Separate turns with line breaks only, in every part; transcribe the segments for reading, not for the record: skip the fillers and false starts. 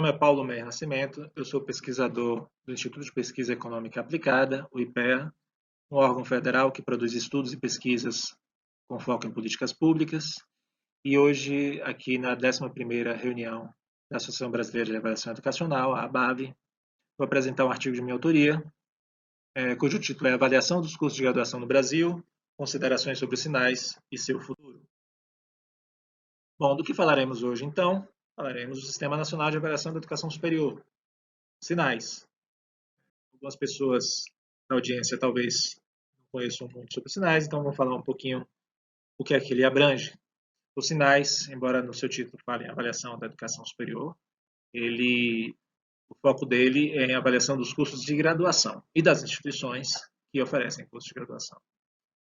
nome é Paulo Meyer Nascimento, eu sou pesquisador do Instituto de Pesquisa Econômica Aplicada, o IPEA, um órgão federal que produz estudos e pesquisas com foco em políticas públicas. E hoje, aqui na 11ª reunião da Associação Brasileira de Avaliação Educacional, a ABAV, vou apresentar um artigo de minha autoria, cujo título é Avaliação dos Cursos de Graduação no Brasil, Considerações sobre os Sinais e seu Futuro. Bom, do que falaremos hoje, então? Falaremos do Sistema Nacional de Avaliação da Educação Superior, sinais. Algumas pessoas da audiência talvez não conheçam muito sobre sinais, então vamos falar um pouquinho o que é que ele abrange. Os sinais, embora no seu título fale em avaliação da educação superior, o foco dele é em avaliação dos cursos de graduação e das instituições que oferecem cursos de graduação.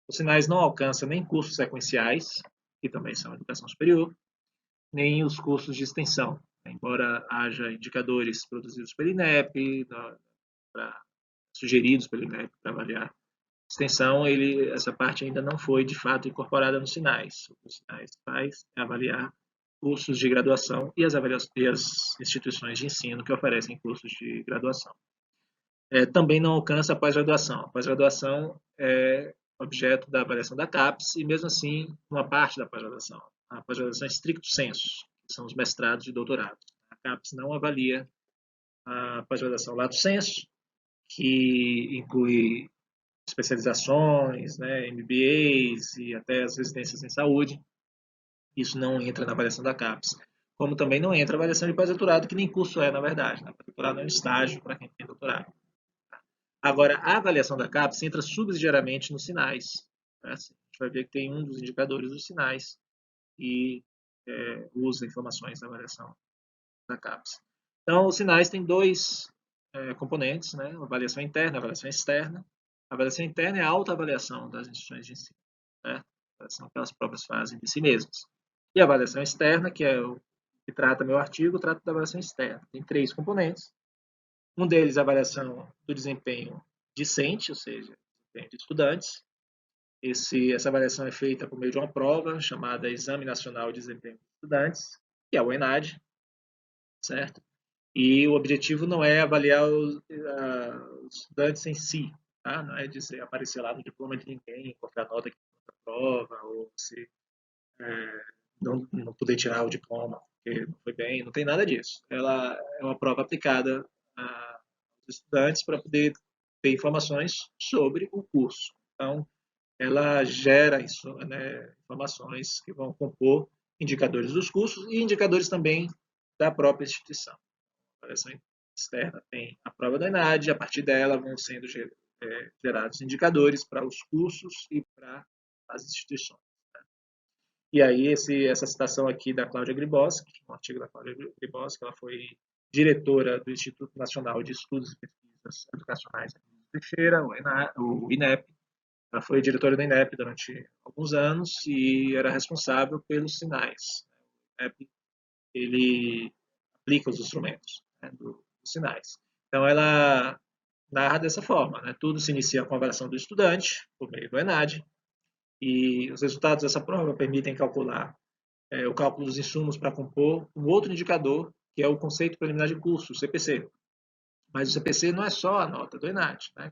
Os sinais não alcançam nem cursos sequenciais, que também são educação superior, nem os cursos de extensão, embora haja indicadores produzidos pelo INEP, sugeridos pelo INEP para avaliar extensão, essa parte ainda não foi de fato incorporada nos sinais. O que os sinais faz é avaliar cursos de graduação e as instituições de ensino que oferecem cursos de graduação. Também não alcança a pós-graduação. A pós-graduação é objeto da avaliação da CAPES e, mesmo assim, uma parte da pós-graduação. A pós-graduação é stricto sensu, que são os mestrados e doutorados. A CAPES não avalia a pós-graduação lato sensu, que inclui especializações, MBAs e até as residências em saúde. Isso não entra na avaliação da CAPES. Como também não entra a avaliação de pós-doutorado, que nem curso é, na verdade. Pós-doutorado é um estágio para quem tem doutorado. Agora, a avaliação da CAPES entra subsidiariamente nos sinais. A gente vai ver que tem um dos indicadores dos sinais e usa informações da avaliação da CAPES. Então, os sinais têm dois componentes, a avaliação interna e a avaliação externa. A avaliação interna é a autoavaliação das instituições de ensino, a avaliação que elas próprias fazem de si mesmas. E a avaliação externa, que é o que trata meu artigo, trata da avaliação externa. Tem 3 componentes. Um deles, a avaliação do desempenho discente, ou seja, desempenho de estudantes. Essa avaliação é feita por meio de uma prova chamada Exame Nacional de Desempenho de Estudantes, que é o ENAD, certo? E o objetivo não é avaliar os estudantes em si, tá? Não é dizer, aparecer lá no diploma de ninguém, qual foi a nota que foi na prova, ou se não poder tirar o diploma porque não foi bem, não tem nada disso. Ela é uma prova aplicada aos estudantes para poder ter informações sobre o curso. Então, ela gera informações que vão compor indicadores dos cursos e indicadores também da própria instituição. A avaliação externa tem a prova da ENAD, a partir dela vão sendo gerados indicadores para os cursos e para as instituições. E aí, essa citação aqui da Cláudia Grybowski, um artigo da Cláudia Grybowski, ela foi diretora do Instituto Nacional de Estudos e Pesquisas Educacionais de Teixeira, o INEP. Ela foi diretora do INEP durante alguns anos e era responsável pelos sinais. O INEP, ele aplica os instrumentos dos sinais. Então, ela narra dessa forma, tudo se inicia com a avaliação do estudante, por meio do ENAD, e os resultados dessa prova permitem calcular o cálculo dos insumos para compor um outro indicador, que é o conceito preliminar de curso, o CPC. Mas o CPC não é só a nota do ENAD, A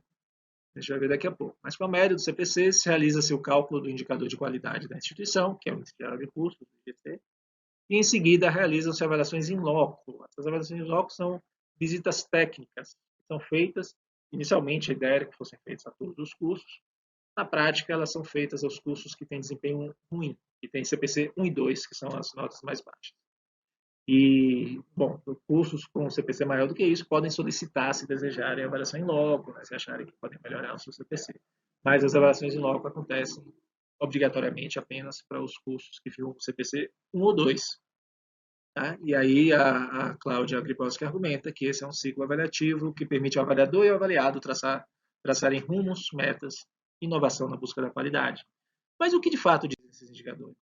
gente vai ver daqui a pouco. Mas com a média do CPC, se realiza-se o cálculo do indicador de qualidade da instituição, que é o Índice Geral de Cursos, o IGC, e em seguida realizam-se avaliações in loco. Essas avaliações in loco são visitas técnicas, que são feitas, inicialmente a ideia era que fossem feitas a todos os cursos. Na prática, elas são feitas aos cursos que têm desempenho ruim, que têm CPC 1 e 2, que são as notas mais baixas. E, bom, cursos com CPC maior do que isso podem solicitar, se desejarem, a avaliação em loco, se acharem que podem melhorar o seu CPC. Mas as avaliações em loco acontecem obrigatoriamente apenas para os cursos que ficam com CPC 1 ou 2. Tá? E aí a Cláudia Grybowski argumenta que esse é um ciclo avaliativo que permite ao avaliador e ao avaliado traçarem rumos, metas, inovação na busca da qualidade. Mas o que de fato dizem esses indicadores?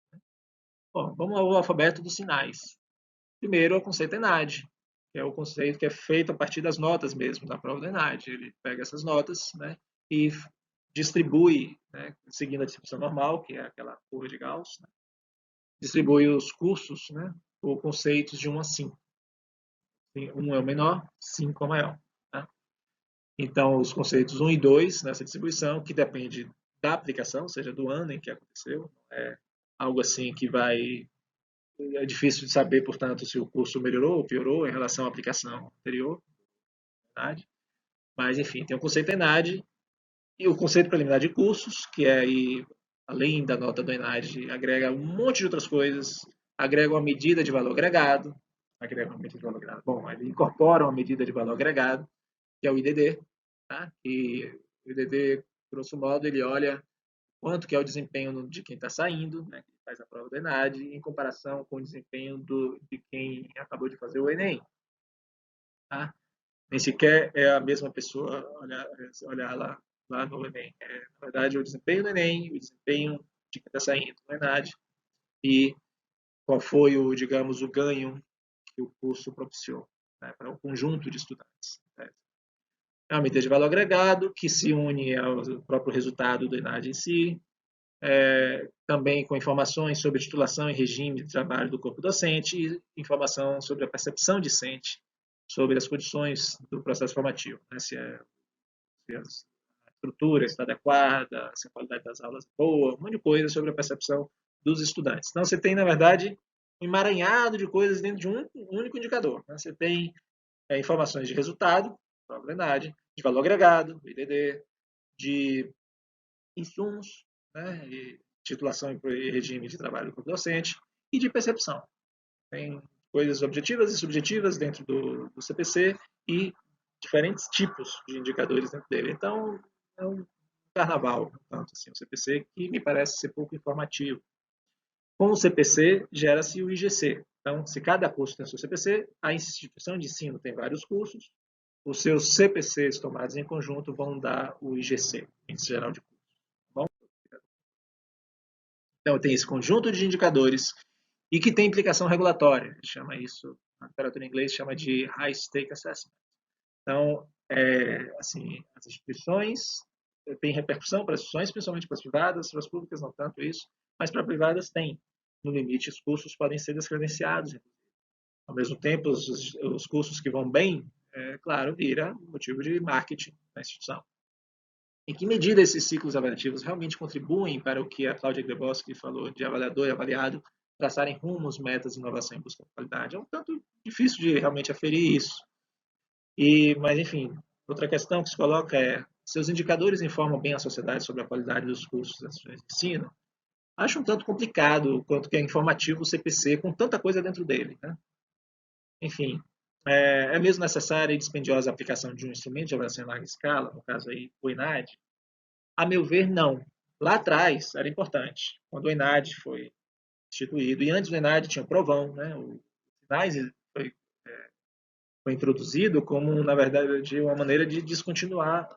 Bom, vamos ao alfabeto dos sinais. Primeiro é o conceito ENAD, que é o conceito que é feito a partir das notas mesmo da prova do ENAD. Ele pega essas notas e distribui, seguindo a distribuição normal, que é aquela curva de Gauss, distribui os cursos por conceitos de 1 a 5. 1 é o menor, 5 é o maior. Tá? Então, os conceitos 1 e 2 nessa distribuição, que depende da aplicação, ou seja, do ano em que aconteceu, é algo assim que vai... É difícil de saber, portanto, se o curso melhorou ou piorou em relação à aplicação anterior, ENAD. Mas, enfim, tem o conceito ENAD e o conceito preliminar de cursos, que é aí, além da nota do ENAD, agrega um monte de outras coisas, agrega uma medida de valor agregado, Bom, ele incorpora uma medida de valor agregado, que é o IDD, tá? E o IDD, grosso modo, ele olha quanto que é o desempenho de quem está saindo, né, que faz a prova do ENAD, em comparação com o desempenho de quem acabou de fazer o Enem. Tá? Nem sequer é a mesma pessoa olhar lá no Enem. Na verdade, o desempenho do Enem, o desempenho de quem está saindo no ENAD e qual foi digamos, o ganho que o curso propiciou, né, para o conjunto de estudantes. Né? É uma medida de valor agregado que se une ao próprio resultado do ENAD em si, também com informações sobre titulação e regime de trabalho do corpo docente e informação sobre a percepção discente sobre as condições do processo formativo, né? Se a estrutura está adequada, se a qualidade das aulas é boa, um monte de coisa sobre a percepção dos estudantes. Então, você tem, na verdade, um emaranhado de coisas dentro de um único indicador. Né? Você tem informações de resultado, probabilidade, de valor agregado, IDD, de insumos, né, e titulação e regime de trabalho do corpo docente, e de percepção. Tem coisas objetivas e subjetivas dentro do CPC e diferentes tipos de indicadores dentro dele. Então, é um carnaval, tanto assim, o CPC, que me parece ser pouco informativo. Com o CPC, gera-se o IGC. Então, se cada curso tem o seu CPC, a instituição de ensino tem vários cursos, os seus CPCs tomados em conjunto vão dar o IGC, Índice Geral de Cursos. Bom? Então, tem esse conjunto de indicadores e que tem implicação regulatória. Chama isso, na literatura em inglês, chama de High Stake Assessment. Então, assim, as instituições têm repercussão para as instituições, principalmente para as privadas, para as públicas não tanto isso, mas para privadas tem. No limite, os cursos podem ser descredenciados. Ao mesmo tempo, os cursos que vão bem, claro, vira motivo de marketing na instituição. Em que medida esses ciclos avaliativos realmente contribuem para o que a Cláudia Greboski falou de avaliador e avaliado traçarem rumos, metas, inovação e busca de qualidade? É um tanto difícil de realmente aferir isso. Mas, enfim, outra questão que se coloca é: se os indicadores informam bem a sociedade sobre a qualidade dos cursos das instituições de ensino, acho um tanto complicado quanto que é informativo o CPC com tanta coisa dentro dele. Né? Enfim, é mesmo necessária e dispendiosa a aplicação de um instrumento de avaliação em larga escala, no caso aí o ENAD? A meu ver, não. Lá atrás era importante, quando o ENAD foi instituído, e antes do ENAD tinha o Provão, né? O ENAD foi introduzido como, na verdade, uma maneira de descontinuar,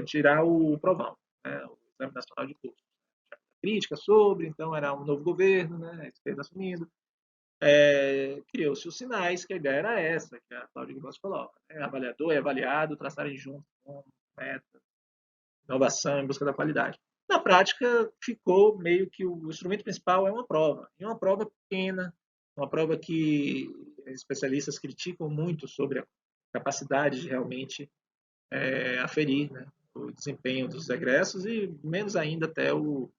tirar o Provão, né? O Exame Nacional de Cursos. Crítica sobre, então era um novo governo, né? A esquerda assumindo. Criou-se os sinais, que a ideia era essa, que a Cláudia Guimarães coloca. Né? Avaliador e avaliado traçarem juntos com meta, inovação em busca da qualidade. Na prática, ficou meio que o instrumento principal é uma prova. E uma prova pequena, uma prova que especialistas criticam muito sobre a capacidade de realmente aferir, né, o desempenho dos egressos e menos ainda até o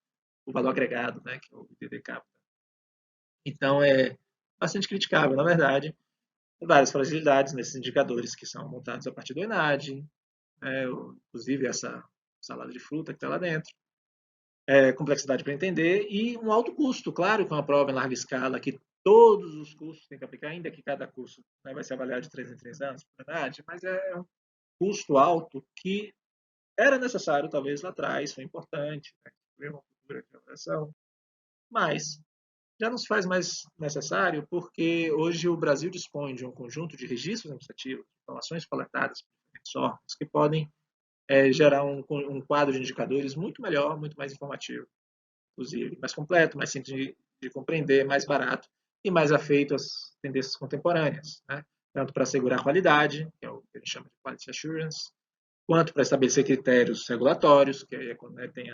valor agregado, né, que é o IDD capta. Então, é bastante criticável, na verdade. Tem várias fragilidades nesses indicadores que são montados a partir do ENAD, inclusive essa salada de fruta que está lá dentro. Complexidade para entender e um alto custo, claro, que é uma prova em larga escala, que todos os cursos têm que aplicar, ainda que cada curso, né, vai ser avaliado de 3 em 3 anos, verdade, mas é um custo alto que era necessário, talvez, lá atrás, foi importante, né, uma cultura de avaliação, mas já não se faz mais necessário porque hoje o Brasil dispõe de um conjunto de registros administrativos, informações coletadas por diferentes órgãos, que podem gerar um quadro de indicadores muito melhor, muito mais informativo, inclusive mais completo, mais simples de compreender, mais barato e mais afeito às tendências contemporâneas, né? Tanto para assegurar a qualidade, que é o que a gente chama de quality assurance, quanto para estabelecer critérios regulatórios, que é quando, né, tem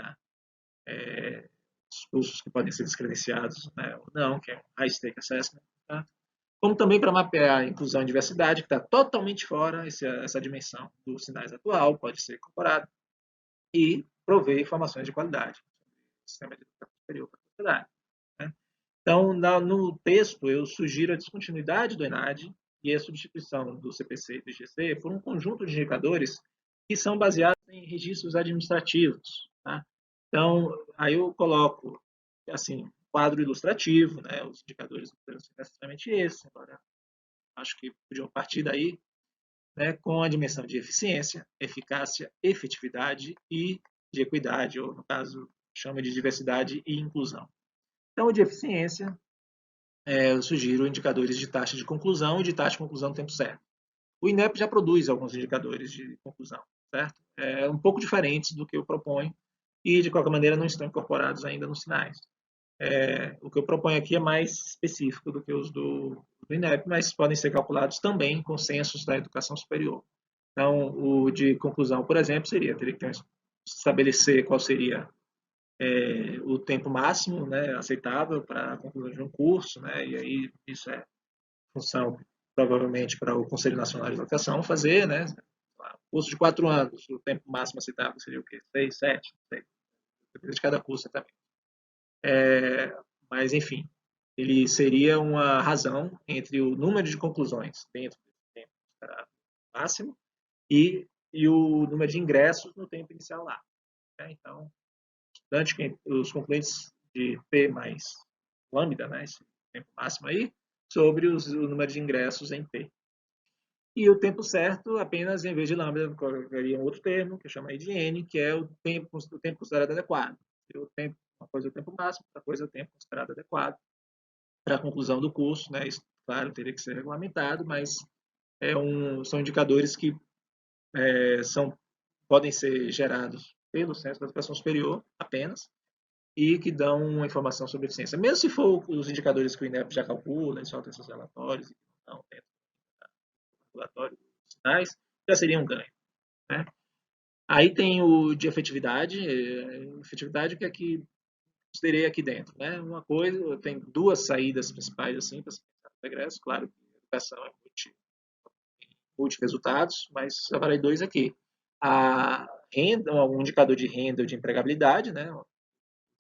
os cursos que podem ser descredenciados, né, ou não, que é o high stake assessment, tá? como também para mapear a inclusão e diversidade, que está totalmente fora, essa dimensão dos sinais atual, pode ser incorporada, e prover informações de qualidade do sistema de educação superior para a sociedade. Né? Então, no texto, eu sugiro a descontinuidade do ENAD e a substituição do CPC e do IGC por um conjunto de indicadores que são baseados em registros administrativos. Tá? Então, aí eu coloco, assim, quadro ilustrativo, né? Os indicadores não precisam ser necessariamente esse, agora acho que podiam partir daí, né? Com a dimensão de eficiência, eficácia, efetividade e de equidade, ou no caso, chama de diversidade e inclusão. Então, de eficiência, eu sugiro indicadores de taxa de conclusão e de taxa de conclusão no tempo certo. O INEP já produz alguns indicadores de conclusão, certo? Um pouco diferentes do que eu proponho e, de qualquer maneira, não estão incorporados ainda nos sinais. O que eu proponho aqui é mais específico do que os do INEP, mas podem ser calculados também com censos da educação superior. Então, o de conclusão, por exemplo, teria que estabelecer qual seria o tempo máximo, né, aceitável para a conclusão de um curso, né, e aí isso é função, provavelmente, para o Conselho Nacional de Educação fazer, né, curso de 4 anos, o tempo máximo aceitável seria o quê? 6, 7, não sei, depende de cada curso também. Mas, enfim, ele seria uma razão entre o número de conclusões dentro do tempo máximo e o número de ingressos no tempo inicial lá. Né? Então, os concluintes de P mais lambda, né, esse tempo máximo aí, sobre o número de ingressos em P. E o tempo certo, apenas em vez de lambda, colocaria um outro termo, que eu chamo aí de N, que é o tempo considerado adequado. Uma coisa é o tempo máximo, outra coisa é o tempo considerado adequado para a conclusão do curso. Né? Isso, claro, teria que ser regulamentado, mas são indicadores que podem ser gerados pelo Centro da Educação Superior apenas, e que dão uma informação sobre eficiência. Mesmo se for os indicadores que o INEP já calcula, e solta esses relatórios, e não dentro do relatório dos sinais, já seria um ganho. Né? Aí tem o de efetividade, que aqui considerei aqui dentro. Né? Uma coisa, tem duas saídas principais assim, para o regresso. Claro que a educação é multi-resultados, mas separei dois aqui. A renda, um indicador de renda ou de empregabilidade, né? Os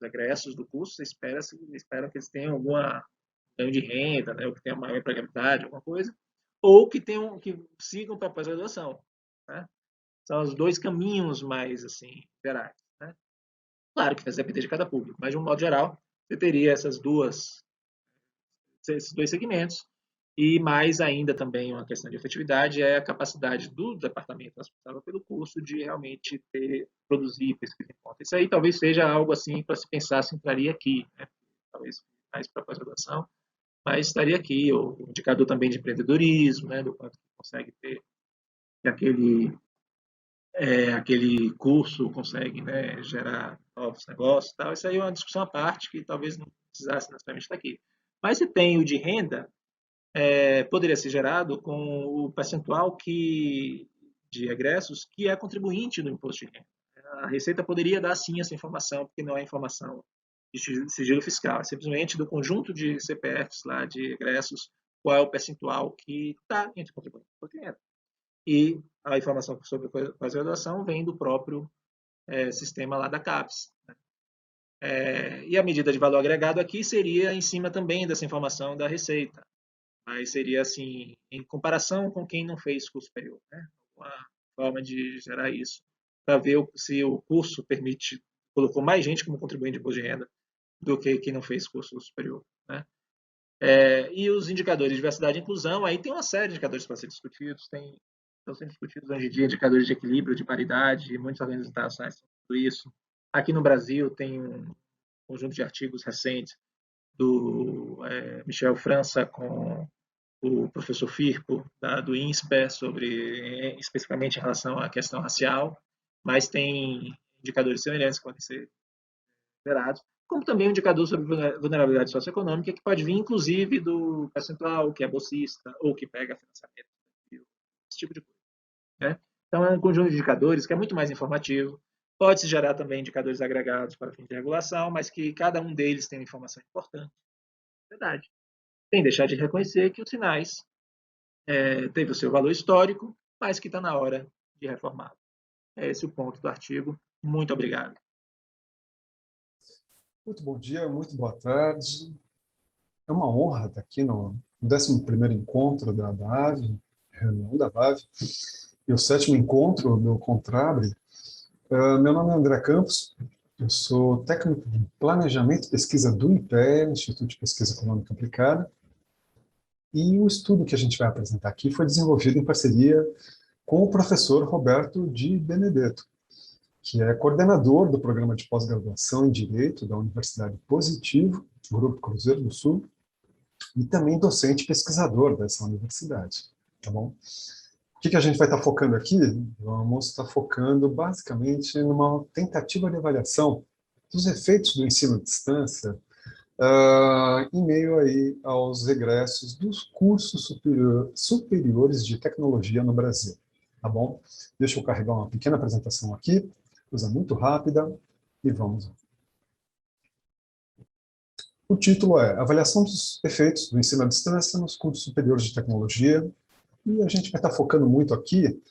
egressos do curso, espera que eles tenham alguma ganho de renda, né? Ou que tenham maior empregabilidade, alguma coisa, ou que sigam para a pós-graduação. Né? São os dois caminhos mais assim gerais. Né? Claro que vai depender de cada público, mas de um modo geral, você teria esses dois segmentos. E mais ainda também uma questão de efetividade é a capacidade do departamento responsável pelo curso de realmente produzir pesquisa em conta. Isso aí talvez seja algo assim para se pensar se entraria aqui, né? Talvez mais para a pós-graduação, mas estaria aqui. O indicador também de empreendedorismo, né? Do quanto consegue ter aquele curso consegue, né, gerar novos negócios e tal. Isso aí é uma discussão à parte que talvez não precisasse necessariamente estar aqui. Mas se tem o de renda, poderia ser gerado com o percentual de egressos que é contribuinte do imposto de renda. A Receita poderia dar sim essa informação, porque não é informação de sigilo fiscal, é simplesmente do conjunto de CPFs lá, de egressos, qual é o percentual que está entre contribuinte do imposto de renda. E a informação sobre a pós-graduação vem do próprio sistema lá da CAPES. Né? E a medida de valor agregado aqui seria em cima também dessa informação da Receita. Mas seria assim, em comparação com quem não fez curso superior. Né? Uma forma de gerar isso, para ver se o curso colocou mais gente como contribuinte de imposto de renda do que quem não fez curso superior. Né? E os indicadores de diversidade e inclusão, aí tem uma série de indicadores para ser discutidos, estão sendo discutidos hoje em dia indicadores de equilíbrio, de paridade, muitas organizações tudo isso. Aqui no Brasil tem um conjunto de artigos recentes do Michel França com o professor Firpo, do INSPER, especificamente em relação à questão racial, mas tem indicadores semelhantes que podem ser gerados, como também um indicador sobre vulnerabilidade socioeconômica, que pode vir, inclusive, do percentual que é bolsista ou que pega financiamento, esse tipo de coisa. Né? Então, é um conjunto de indicadores que é muito mais informativo. Pode-se gerar também indicadores agregados para fim de regulação, mas que cada um deles tem uma informação importante. Verdade. sem deixar de reconhecer que os sinais teve o seu valor histórico, mas que está na hora de reformar. É esse o ponto do artigo. Muito obrigado.
Muito bom dia, muito boa tarde. É uma honra estar aqui no 11º encontro da BAV, reunião da BAV, e o 7º encontro do Contrabre. Meu nome é André Campos, eu sou técnico de planejamento e pesquisa do IPE, Instituto de Pesquisa Econômica Aplicada, e o estudo que a gente vai apresentar aqui foi desenvolvido em parceria com o professor Roberto de Benedetto, que é coordenador do programa de pós-graduação em Direito da Universidade Positivo, Grupo Cruzeiro do Sul, e também docente e pesquisador dessa universidade, tá bom? O que a gente vai estar focando aqui? Vamos estar focando basicamente numa tentativa de avaliação dos efeitos do ensino à distância em meio aí aos regressos dos cursos superiores de tecnologia no Brasil, tá bom? Deixa eu carregar uma pequena apresentação aqui, coisa muito rápida, e vamos lá. O título é Avaliação dos efeitos do ensino à distância nos cursos superiores de tecnologia, e a gente vai estar focando muito aqui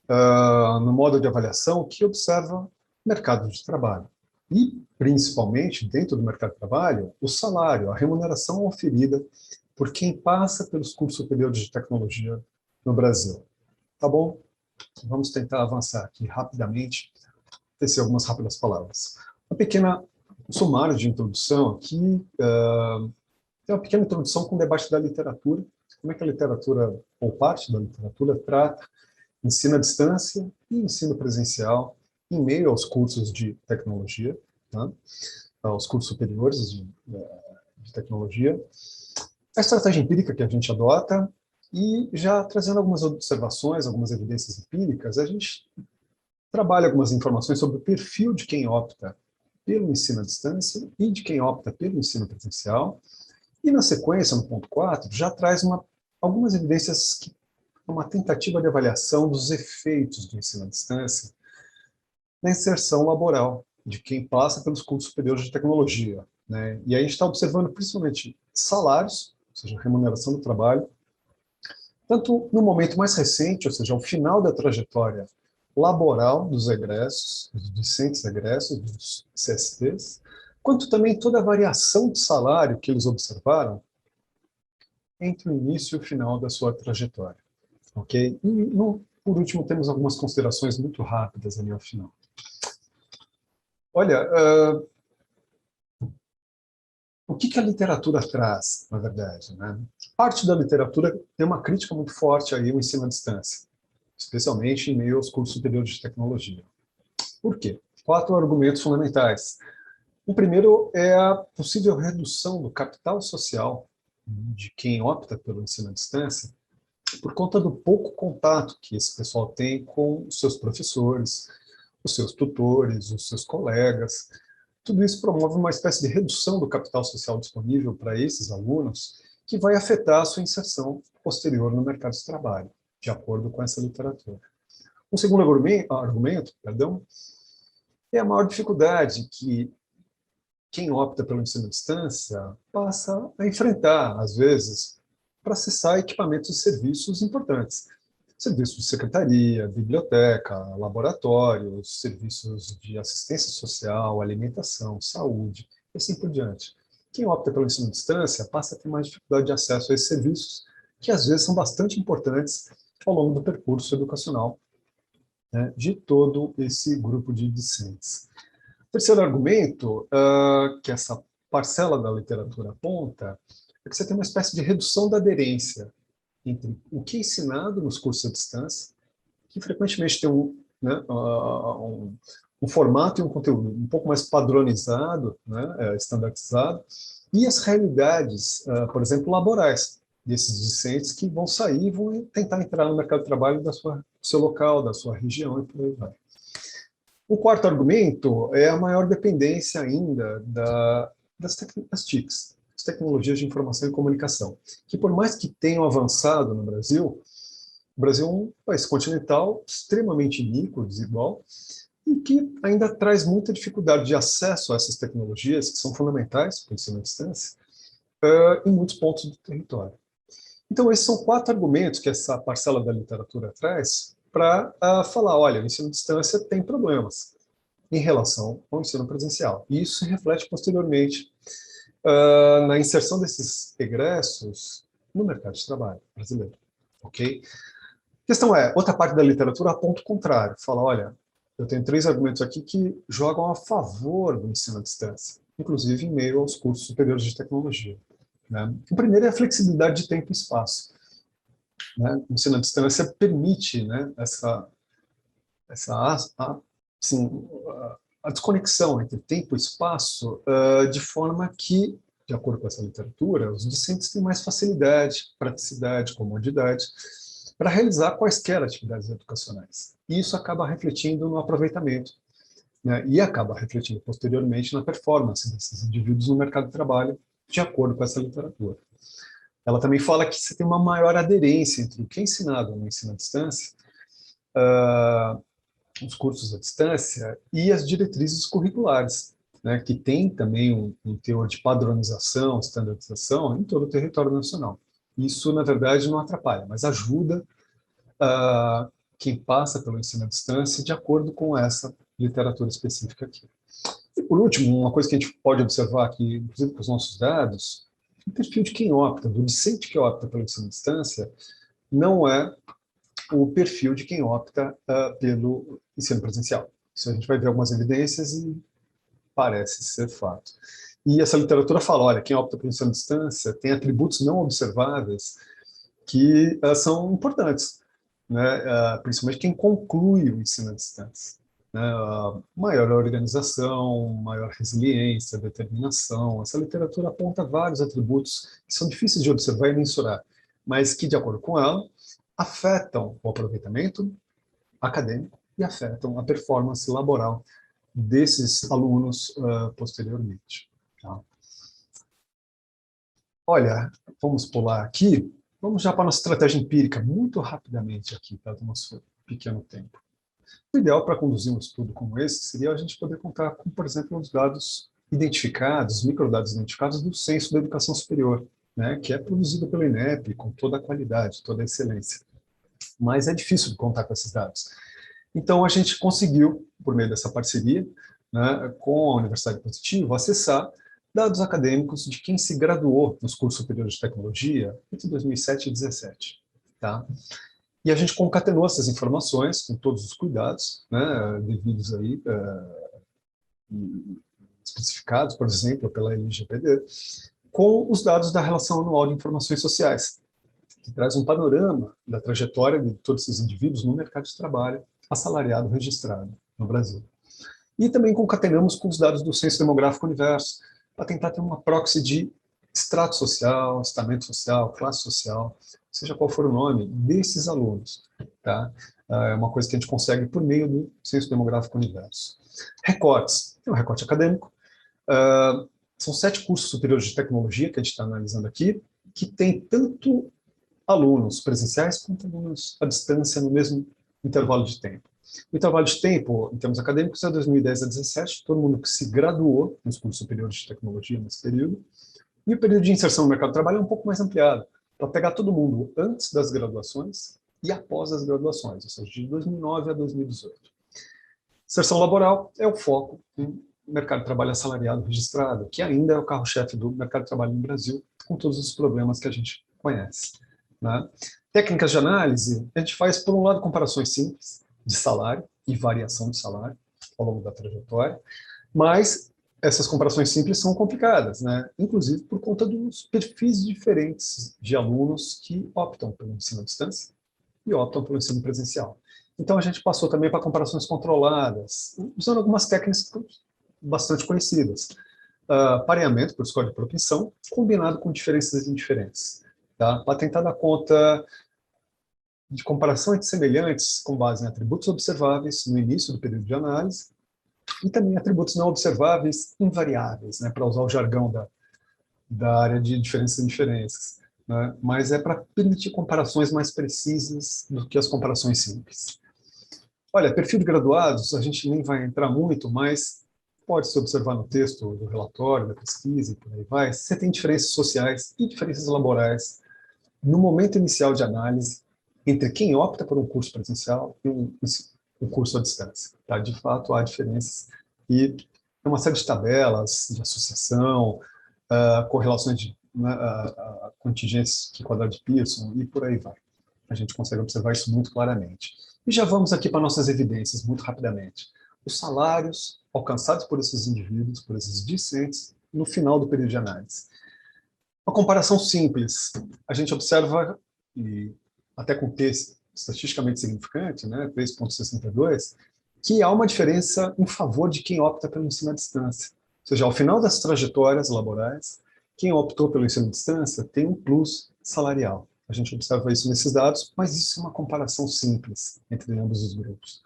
no modo de avaliação que observa o mercado de trabalho. E, principalmente, dentro do mercado de trabalho, o salário, a remuneração oferida por quem passa pelos cursos superiores de tecnologia no Brasil. Tá bom? Vamos tentar avançar aqui rapidamente, tecer algumas rápidas palavras. Uma pequena sumário de introdução aqui, tem uma pequena introdução com o debate da literatura, como é que a literatura, ou parte da literatura, trata ensino à distância e ensino presencial em meio aos cursos de tecnologia, tá? Aos cursos superiores de tecnologia. A estratégia empírica que a gente adota, e já trazendo algumas observações, algumas evidências empíricas, a gente trabalha algumas informações sobre o perfil de quem opta pelo ensino à distância e de quem opta pelo ensino presencial. E na sequência, no ponto 4, já traz algumas evidências que uma tentativa de avaliação dos efeitos do ensino à distância na inserção laboral de quem passa pelos cursos superiores de tecnologia, né? E aí a gente está observando principalmente salários, ou seja, remuneração do trabalho, tanto no momento mais recente, ou seja, ao final da trajetória laboral dos egressos, dos discentes egressos, dos CSTs, quanto também toda a variação de salário que eles observaram entre o início e o final da sua trajetória. Ok? E, por último, temos algumas considerações muito rápidas ali ao final. Olha, o que a literatura traz, na verdade, né? Parte da literatura tem uma crítica muito forte aí ao ensino à distância, especialmente em meio aos cursos superiores de tecnologia. Por quê? 4 argumentos fundamentais. O primeiro é a possível redução do capital social de quem opta pelo ensino à distância, por conta do pouco contato que esse pessoal tem com os seus professores, os seus tutores, os seus colegas. Tudo isso promove uma espécie de redução do capital social disponível para esses alunos, que vai afetar a sua inserção posterior no mercado de trabalho, de acordo com essa literatura. Um segundo argumento, é a maior dificuldade que quem opta pelo ensino à distância passa a enfrentar, às vezes, para acessar equipamentos e serviços importantes. Serviços de secretaria, biblioteca, laboratórios, serviços de assistência social, alimentação, saúde, e assim por diante. Quem opta pelo ensino à distância passa a ter mais dificuldade de acesso a esses serviços, que às vezes são bastante importantes ao longo do percurso educacional, né, de todo esse grupo de discentes. O terceiro argumento que essa parcela da literatura aponta é que você tem uma espécie de redução da aderência entre o que é ensinado nos cursos à distância, que frequentemente tem um formato e um conteúdo um pouco mais padronizado, né, estandarizado, e as realidades, por exemplo, laborais desses discentes que vão sair e vão tentar entrar no mercado de trabalho do seu local, da sua região e por aí vai. O quarto argumento é a maior dependência ainda das TICs, as tecnologias de informação e comunicação, que por mais que tenham avançado no Brasil, o Brasil é um país continental extremamente iníquo, desigual, e que ainda traz muita dificuldade de acesso a essas tecnologias, que são fundamentais para o ensino à distância, em muitos pontos do território. Então, esses são 4 argumentos que essa parcela da literatura traz para falar, olha, o ensino à distância tem problemas em relação ao ensino presencial. E isso se reflete posteriormente na inserção desses egressos no mercado de trabalho brasileiro. Ok? A questão é, outra parte da literatura aponta o contrário, fala, olha, eu tenho 3 argumentos aqui que jogam a favor do ensino à distância, inclusive em meio aos cursos superiores de tecnologia. Né? O primeiro é a flexibilidade de tempo e espaço. Né? O ensino à distância permite, né, assim, a desconexão entre tempo e espaço de forma que, de acordo com essa literatura, os discentes têm mais facilidade, praticidade, comodidade para realizar quaisquer atividades educacionais. E isso acaba refletindo no aproveitamento, né, e acaba refletindo posteriormente na performance desses indivíduos no mercado de trabalho, de acordo com essa literatura. Ela também fala que você tem uma maior aderência entre o que é ensinado no ensino à distância, os cursos à distância e as diretrizes curriculares, né, que tem também um teor de padronização, standardização em todo o território nacional. Isso, na verdade, não atrapalha, mas ajuda quem passa pelo ensino à distância de acordo com essa literatura específica aqui. E, por último, uma coisa que a gente pode observar aqui, inclusive com os nossos dados, o perfil de quem opta, do discente que opta pelo ensino à distância, não é o perfil de quem opta pelo ensino presencial. Isso a gente vai ver algumas evidências e parece ser fato. E essa literatura fala, olha, quem opta pelo ensino à distância tem atributos não observáveis que são importantes, né? Principalmente quem conclui o ensino à distância. Né? Maior organização, maior resiliência, determinação. Essa literatura aponta vários atributos que são difíceis de observar e mensurar, mas que, de acordo com ela, afetam o aproveitamento acadêmico e afetam a performance laboral desses alunos posteriormente. Tá? Olha, vamos pular aqui. Vamos já para a nossa estratégia empírica, muito rapidamente aqui, tá, do nosso pequeno tempo. O ideal para conduzir um estudo como esse seria a gente poder contar com, por exemplo, os dados identificados, microdados identificados do Censo da Educação Superior, né, que é produzido pelo INEP com toda a qualidade, toda a excelência. Mas é difícil de contar com esses dados. Então, a gente conseguiu, por meio dessa parceria, né, com a Universidade Positivo, acessar dados acadêmicos de quem se graduou nos cursos superiores de tecnologia entre 2007 e 2017. Tá? E a gente concatenou essas informações com todos os cuidados, né, devidos aí, especificados, por exemplo, pela LGPD, com os dados da Relação Anual de Informações Sociais, que traz um panorama da trajetória de todos esses indivíduos no mercado de trabalho assalariado registrado no Brasil. E também concatenamos com os dados do Censo Demográfico Universo, para tentar ter uma proxy de extrato social, estamento social, classe social, seja qual for o nome desses alunos. Tá? É uma coisa que a gente consegue por meio do Censo Demográfico Universo. Recortes. Tem um recorte acadêmico. São 7 cursos superiores de tecnologia que a gente está analisando aqui, que tem tanto alunos presenciais quanto alunos à distância no mesmo intervalo de tempo. O intervalo de tempo, em termos acadêmicos, é 2010 a 2017, todo mundo que se graduou nos cursos superiores de tecnologia nesse período. E o período de inserção no mercado de trabalho é um pouco mais ampliado, para pegar todo mundo antes das graduações e após as graduações, ou seja, de 2009 a 2018. Inserção laboral é o foco no mercado de trabalho assalariado registrado, que ainda é o carro-chefe do mercado de trabalho no Brasil, com todos os problemas que a gente conhece. Né? Técnicas de análise, a gente faz, por um lado, comparações simples de salário e variação de salário ao longo da trajetória, mas essas comparações simples são complicadas, né? Inclusive por conta dos perfis diferentes de alunos que optam pelo ensino à distância e optam pelo ensino presencial. Então a gente passou também para comparações controladas, usando algumas técnicas bastante conhecidas. Pareamento por score de propensão, combinado com diferenças e indiferenças. Tá? Para tentar dar conta de comparação entre semelhantes com base em atributos observáveis no início do período de análise e também atributos não observáveis invariáveis, né, para usar o jargão da área de diferenças e indiferenças. Né, mas é para permitir comparações mais precisas do que as comparações simples. Olha, perfil de graduados, a gente nem vai entrar muito, mas pode se observar no texto do relatório, da pesquisa e por aí vai, você tem diferenças sociais e diferenças laborais no momento inicial de análise entre quem opta por um curso presencial e um curso à distância. Tá? De fato, há diferenças e tem uma série de tabelas de associação, correlações de contingentes de quadrado de Pearson e por aí vai. A gente consegue observar isso muito claramente. E já vamos aqui para nossas evidências, muito rapidamente. Os salários alcançados por esses indivíduos, por esses discentes, no final do período de análise. Uma comparação simples. A gente observa, e até com T estatisticamente significante, né, 3,62, que há uma diferença em favor de quem opta pelo ensino à distância. Ou seja, ao final das trajetórias laborais, quem optou pelo ensino à distância tem um plus salarial. A gente observa isso nesses dados, mas isso é uma comparação simples entre ambos os grupos.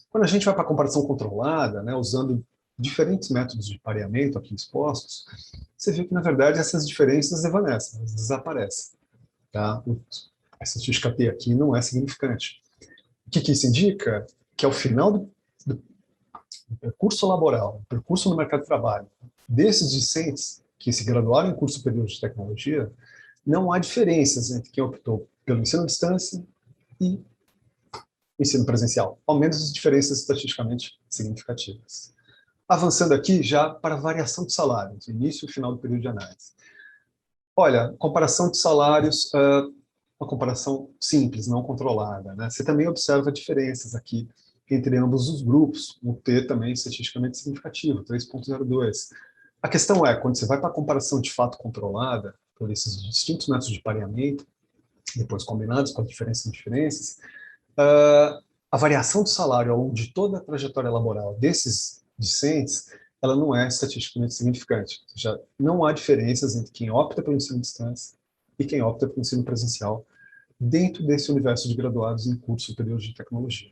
Quando a gente vai para a comparação controlada, né, usando diferentes métodos de pareamento aqui expostos, você vê que, na verdade, essas diferenças evanescem, elas desaparecem. Tá? A estatística T aqui não é significante. O que isso indica? Que ao final do percurso laboral, do percurso no mercado de trabalho, desses discentes que se graduaram em curso superior de tecnologia, não há diferenças entre quem optou pelo ensino à distância e ensino presencial, ao menos diferenças estatisticamente significativas. Avançando aqui já para a variação de salários, início e final do período de análise. Olha, comparação de salários, uma comparação simples, não controlada. Né? Você também observa diferenças aqui entre ambos os grupos, um T também estatisticamente significativo, 3,02. A questão é, quando você vai para a comparação de fato controlada, por esses distintos métodos de pareamento, depois combinados com a diferença em diferenças, a variação do salário ao longo de toda a trajetória laboral desses discentes, ela não é estatisticamente significante. Ou seja, não há diferenças entre quem opta pelo ensino à distância e quem opta pelo ensino presencial dentro desse universo de graduados em curso superior de tecnologia.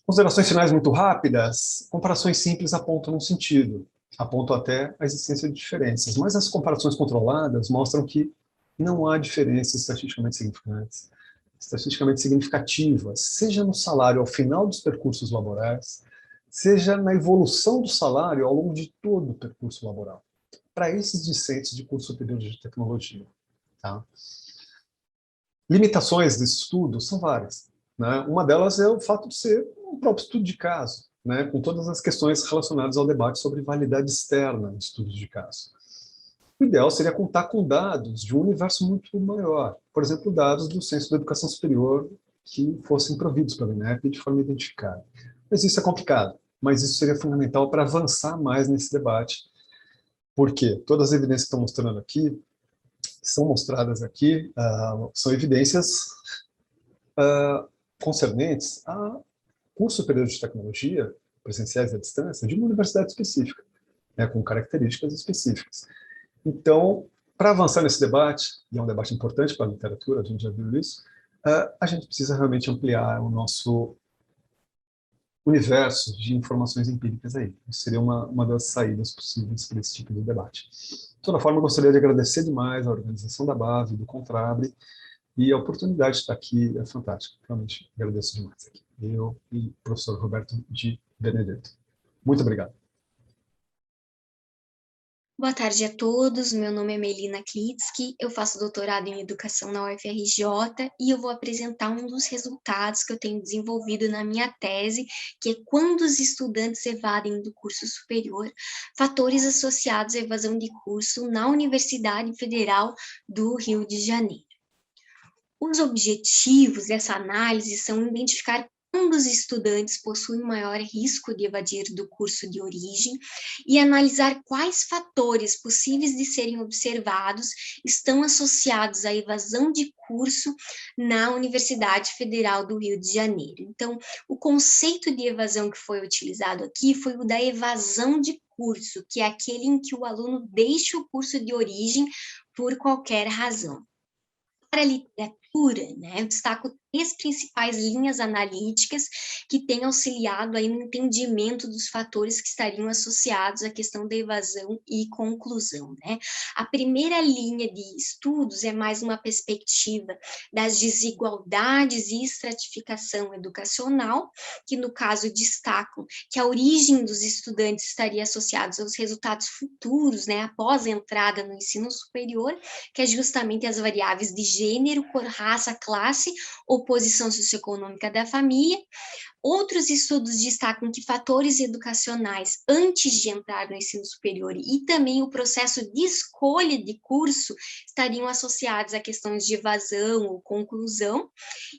Considerações finais muito rápidas, comparações simples apontam um sentido, apontam até a existência de diferenças, mas as comparações controladas mostram que não há diferenças estatisticamente significativas, seja no salário ao final dos percursos laborais, seja na evolução do salário ao longo de todo o percurso laboral, para esses discentes de curso superior de tecnologia. Tá? Limitações desse estudo são várias. Né? Uma delas é o fato de ser um próprio estudo de caso, né? Com todas as questões relacionadas ao debate sobre validade externa de estudos de caso. O ideal seria contar com dados de um universo muito maior, por exemplo, dados do Censo da Educação Superior que fossem providos pelo INEP de forma identificada. Mas isso é complicado, mas isso seria fundamental para avançar mais nesse debate, porque todas as evidências que estão mostrando aqui, são mostradas aqui, são evidências concernentes a curso superior de tecnologia, presenciais à distância, de uma universidade específica, né, com características específicas. Então, para avançar nesse debate, e é um debate importante para a literatura, a gente já viu isso, a gente precisa realmente ampliar o nosso universo de informações empíricas aí. Isso seria uma das saídas possíveis para esse tipo de debate. De toda forma, eu gostaria de agradecer demais a organização da BAV, do Contrabre, e a oportunidade de estar aqui é fantástica. Realmente agradeço demais aqui. Eu e o professor Roberto de Benedetto. Muito obrigado.
Boa tarde a todos, meu nome é Melina Klitsky, eu faço doutorado em Educação na UFRJ e eu vou apresentar um dos resultados que eu tenho desenvolvido na minha tese, que é quando os estudantes evadem do curso superior, fatores associados à evasão de curso na Universidade Federal do Rio de Janeiro. Os objetivos dessa análise são identificar quando os estudantes possuem maior risco de evadir do curso de origem e analisar quais fatores possíveis de serem observados estão associados à evasão de curso na Universidade Federal do Rio de Janeiro. Então, o conceito de evasão que foi utilizado aqui foi o da evasão de curso, que é aquele em que o aluno deixa o curso de origem por qualquer razão. Para a literatura, né? Eu destaco 3 principais linhas analíticas que têm auxiliado aí no entendimento dos fatores que estariam associados à questão da evasão e conclusão, né? A primeira linha de estudos é mais uma perspectiva das desigualdades e estratificação educacional, que no caso destacam que a origem dos estudantes estaria associada aos resultados futuros, né, após a entrada no ensino superior, que é justamente as variáveis de gênero, cor, raça, classe ou posição socioeconômica da família. Outros estudos destacam que fatores educacionais antes de entrar no ensino superior e também o processo de escolha de curso estariam associados a questões de evasão ou conclusão.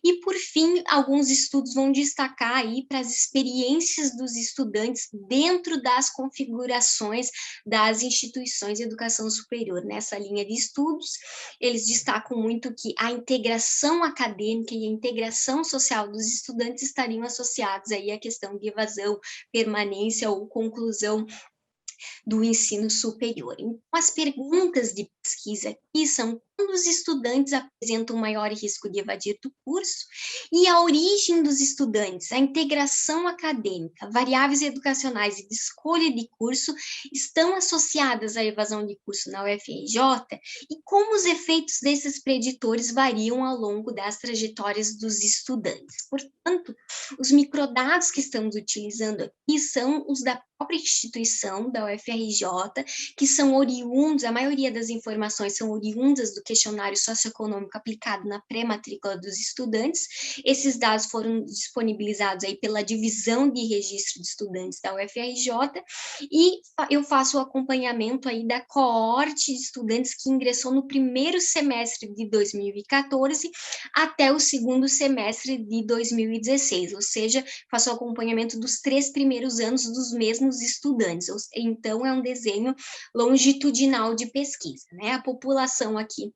E, por fim, alguns estudos vão destacar aí para as experiências dos estudantes dentro das configurações das instituições de educação superior. Nessa linha de estudos, eles destacam muito que a integração acadêmica e a integração social dos estudantes estariam associados aí à questão de evasão, permanência ou conclusão do ensino superior. Então, as perguntas de pesquisa aqui são quando os estudantes apresentam maior risco de evadir do curso e a origem dos estudantes, a integração acadêmica, variáveis educacionais e de escolha de curso estão associadas à evasão de curso na UFRJ e como os efeitos desses preditores variam ao longo das trajetórias dos estudantes. Portanto, os microdados que estamos utilizando aqui são os da própria instituição, da UFRJ, que são oriundos, a maioria das informações são oriundas do questionário socioeconômico aplicado na pré-matrícula dos estudantes. Esses dados foram disponibilizados aí pela Divisão de Registro de Estudantes da UFRJ e eu faço o acompanhamento aí da coorte de estudantes que ingressou no primeiro semestre de 2014 até o segundo semestre de 2016, ou seja, faço o acompanhamento dos 3 primeiros anos dos mesmos estudantes. Então, é um desenho longitudinal de pesquisa, né? A população aqui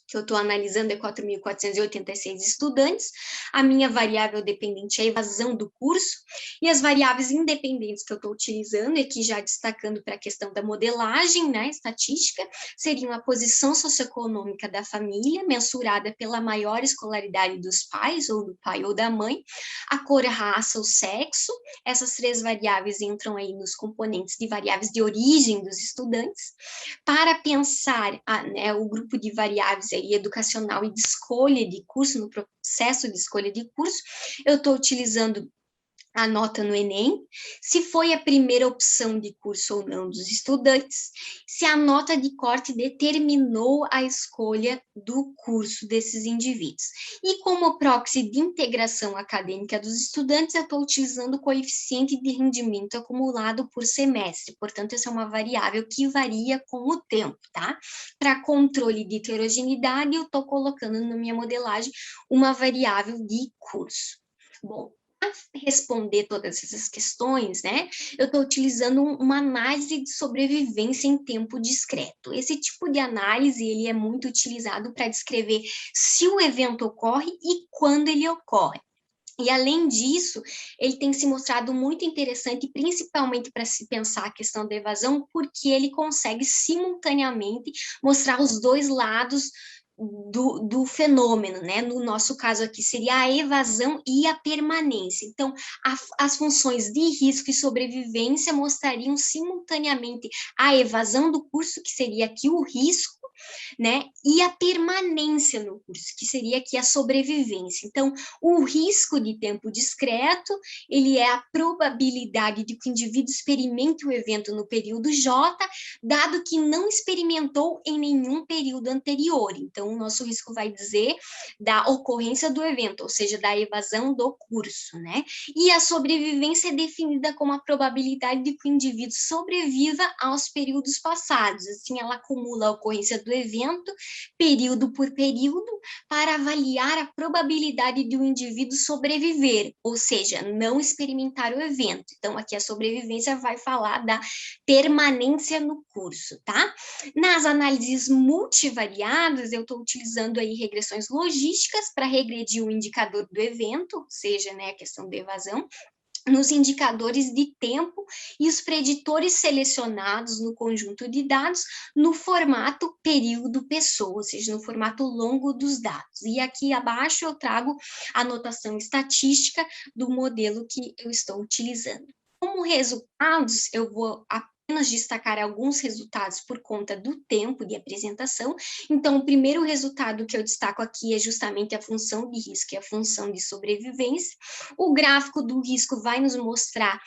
que eu estou analisando é 4.486 estudantes, a minha variável dependente é a evasão do curso, e as variáveis independentes que eu estou utilizando, e aqui já destacando para a questão da modelagem, né, estatística, seriam a posição socioeconômica da família, mensurada pela maior escolaridade dos pais, ou do pai ou da mãe, a cor, a raça, o sexo, essas 3 variáveis entram aí nos componentes de variáveis de origem dos estudantes. Para pensar né, o grupo de variáveis educacional e de escolha de curso, no processo de escolha de curso, eu estou utilizando a nota no Enem, se foi a primeira opção de curso ou não dos estudantes, se a nota de corte determinou a escolha do curso desses indivíduos. E como proxy de integração acadêmica dos estudantes, eu estou utilizando o coeficiente de rendimento acumulado por semestre, portanto, essa é uma variável que varia com o tempo, tá? Para controle de heterogeneidade, eu estou colocando na minha modelagem uma variável de curso. Bom, para responder todas essas questões, né, eu estou utilizando uma análise de sobrevivência em tempo discreto. Esse tipo de análise, ele é muito utilizado para descrever se o evento ocorre e quando ele ocorre. E, além disso, ele tem se mostrado muito interessante, principalmente para se pensar a questão da evasão, porque ele consegue simultaneamente mostrar os 2 lados do fenômeno, né? No nosso caso aqui seria a evasão e a permanência. Então, as funções de risco e sobrevivência mostrariam simultaneamente a evasão do curso, que seria aqui o risco, né? E a permanência no curso, que seria aqui a sobrevivência. Então, o risco de tempo discreto, ele é a probabilidade de que o indivíduo experimente o evento no período J, dado que não experimentou em nenhum período anterior. Então, o nosso risco vai dizer da ocorrência do evento, ou seja, da evasão do curso, né? E a sobrevivência é definida como a probabilidade de que o indivíduo sobreviva aos períodos passados. Assim, ela acumula a ocorrência do evento, período por período, para avaliar a probabilidade de um indivíduo sobreviver, ou seja, não experimentar o evento. Então, aqui a sobrevivência vai falar da permanência no curso, tá? Nas análises multivariadas, eu estou utilizando aí regressões logísticas para regredir o indicador do evento, ou seja, né, a questão da evasão, nos indicadores de tempo e os preditores selecionados no conjunto de dados no formato período pessoa, ou seja, no formato longo dos dados. E aqui abaixo eu trago a notação estatística do modelo que eu estou utilizando. Como resultados, eu vou apenas destacar alguns resultados por conta do tempo de apresentação. Então, o primeiro resultado que eu destaco aqui é justamente a função de risco e a função de sobrevivência. O gráfico do risco vai nos mostrar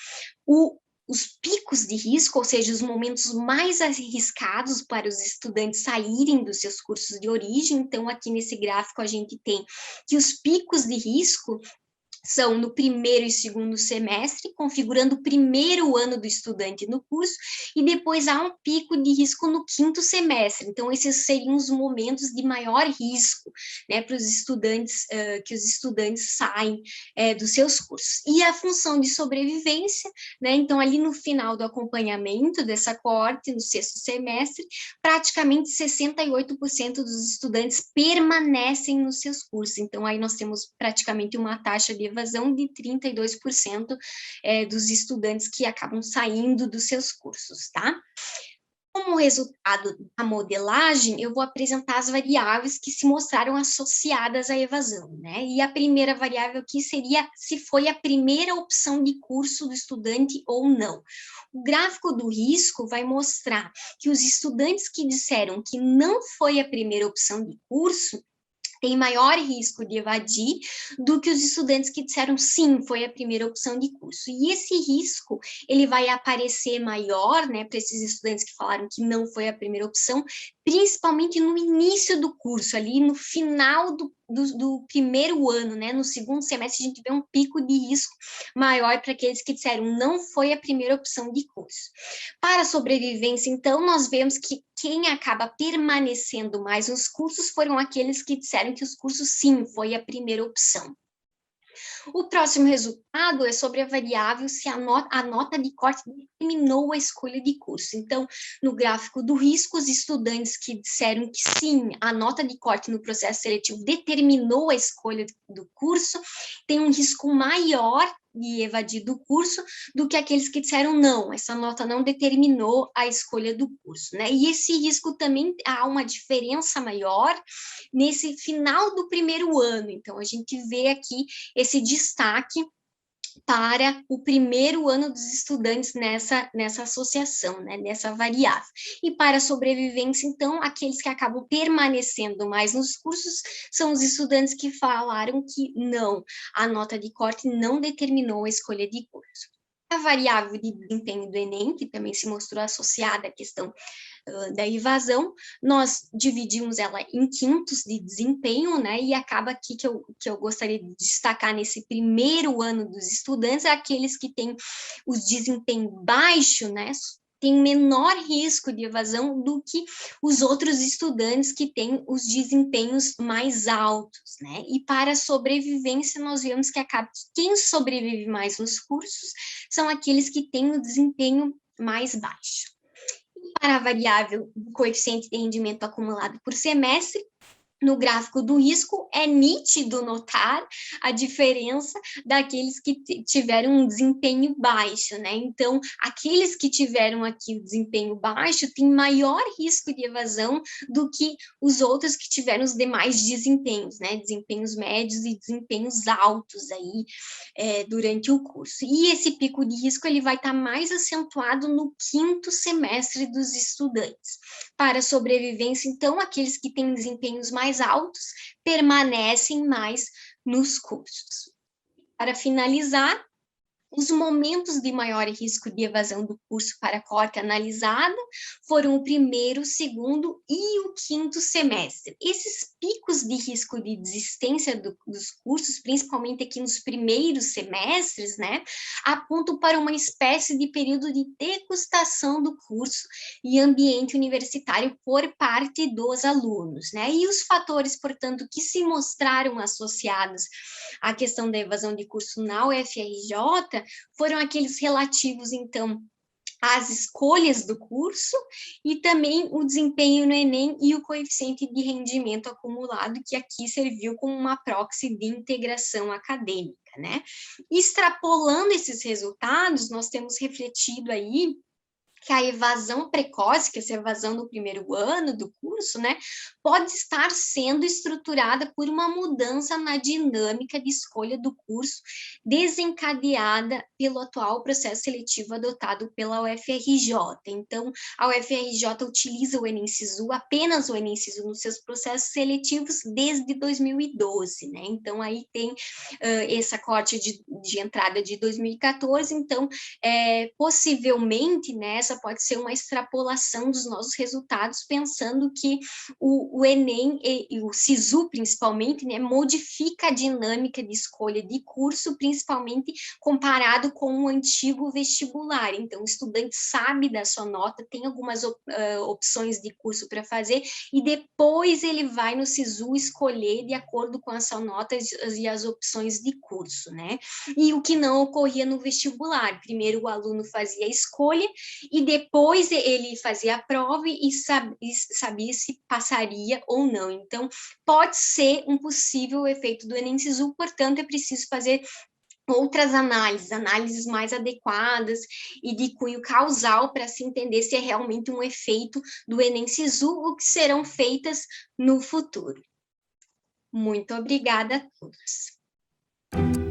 os picos de risco, ou seja, os momentos mais arriscados para os estudantes saírem dos seus cursos de origem. Então, aqui nesse gráfico a gente tem que os picos de risco são no primeiro e segundo semestre, configurando o primeiro ano do estudante no curso, e depois há um pico de risco no quinto semestre. Então, esses seriam os momentos de maior risco, né, para os estudantes, que os estudantes saem dos seus cursos. E a função de sobrevivência, né, então, ali no final do acompanhamento dessa coorte, no sexto semestre, praticamente 68% dos estudantes permanecem nos seus cursos. Então, aí nós temos praticamente uma taxa de evasão de 32% dos estudantes que acabam saindo dos seus cursos, tá? Como resultado da modelagem, eu vou apresentar as variáveis que se mostraram associadas à evasão, né? E a primeira variável aqui seria se foi a primeira opção de curso do estudante ou não. O gráfico do risco vai mostrar que os estudantes que disseram que não foi a primeira opção de curso tem maior risco de evadir do que os estudantes que disseram sim, foi a primeira opção de curso. E esse risco, ele vai aparecer maior, né, para esses estudantes que falaram que não foi a primeira opção, principalmente no início do curso, ali no final do primeiro ano, né, no segundo semestre a gente vê um pico de risco maior para aqueles que disseram não foi a primeira opção de curso. Para a sobrevivência, então, nós vemos que quem acaba permanecendo mais nos cursos foram aqueles que disseram que os cursos, sim, foi a primeira opção. O próximo resultado é sobre a variável se a nota de corte determinou a escolha de curso. Então, no gráfico do risco, os estudantes que disseram que sim, a nota de corte no processo seletivo determinou a escolha do curso, tem um risco maior de evadir do curso do que aqueles que disseram não, essa nota não determinou a escolha do curso, né? E esse risco também há uma diferença maior nesse final do primeiro ano. Então, a gente vê aqui esse destaque para o primeiro ano dos estudantes nessa associação, né, nessa variável. E para a sobrevivência, então, aqueles que acabam permanecendo mais nos cursos são os estudantes que falaram que não, a nota de corte não determinou a escolha de curso. A variável de desempenho do Enem, que também se mostrou associada à questão da evasão, nós dividimos ela em quintos de desempenho, né, e acaba aqui que eu gostaria de destacar nesse primeiro ano dos estudantes, aqueles que têm o desempenho baixo, né, tem menor risco de evasão do que os outros estudantes que têm os desempenhos mais altos, né? E para a sobrevivência, nós vemos que acaba que quem sobrevive mais nos cursos são aqueles que têm o desempenho mais baixo. E para a variável do coeficiente de rendimento acumulado por semestre, no gráfico do risco, é nítido notar a diferença daqueles que tiveram um desempenho baixo, né? Então, aqueles que tiveram aqui o desempenho baixo têm maior risco de evasão do que os outros que tiveram os demais desempenhos, né? Desempenhos médios e desempenhos altos aí durante o curso. E esse pico de risco, ele vai estar mais acentuado no quinto semestre dos estudantes. Para a sobrevivência, então, aqueles que têm desempenhos mais altos permanecem mais nos cursos. Para finalizar, os momentos de maior risco de evasão do curso para a coorte analisada foram o primeiro, o segundo e o quinto semestre. Esses picos de risco de desistência dos cursos, principalmente aqui nos primeiros semestres, né, apontam para uma espécie de período de degustação do curso e ambiente universitário por parte dos alunos, né? E os fatores, portanto, que se mostraram associados à questão da evasão de curso na UFRJ foram aqueles relativos, então, as escolhas do curso e também o desempenho no Enem e o coeficiente de rendimento acumulado, que aqui serviu como uma proxy de integração acadêmica, né? Extrapolando esses resultados, nós temos refletido aí que a evasão precoce, que é essa evasão no primeiro ano do curso, né, pode estar sendo estruturada por uma mudança na dinâmica de escolha do curso, desencadeada pelo atual processo seletivo adotado pela UFRJ. Então, a UFRJ utiliza o Enem Sisu, apenas o Enem Sisu nos seus processos seletivos desde 2012, né? Então, aí tem essa corte de entrada de 2014, então, possivelmente, né, essa pode ser uma extrapolação dos nossos resultados, pensando que o Enem e o Sisu, principalmente, né, modifica a dinâmica de escolha de curso, principalmente comparado com o antigo vestibular. Então, o estudante sabe da sua nota, tem algumas opções de curso para fazer, e depois ele vai no Sisu escolher de acordo com a sua nota e as opções de curso, né? E o que não ocorria no vestibular. Primeiro o aluno fazia a escolha e depois ele fazia a prova e sabia se passaria ou não. Então, pode ser um possível efeito do Enem Sisu, portanto, é preciso fazer outras análises mais adequadas e de cunho causal para se entender se é realmente um efeito do Enem Sisu ou que serão feitas no futuro. Muito obrigada a todos.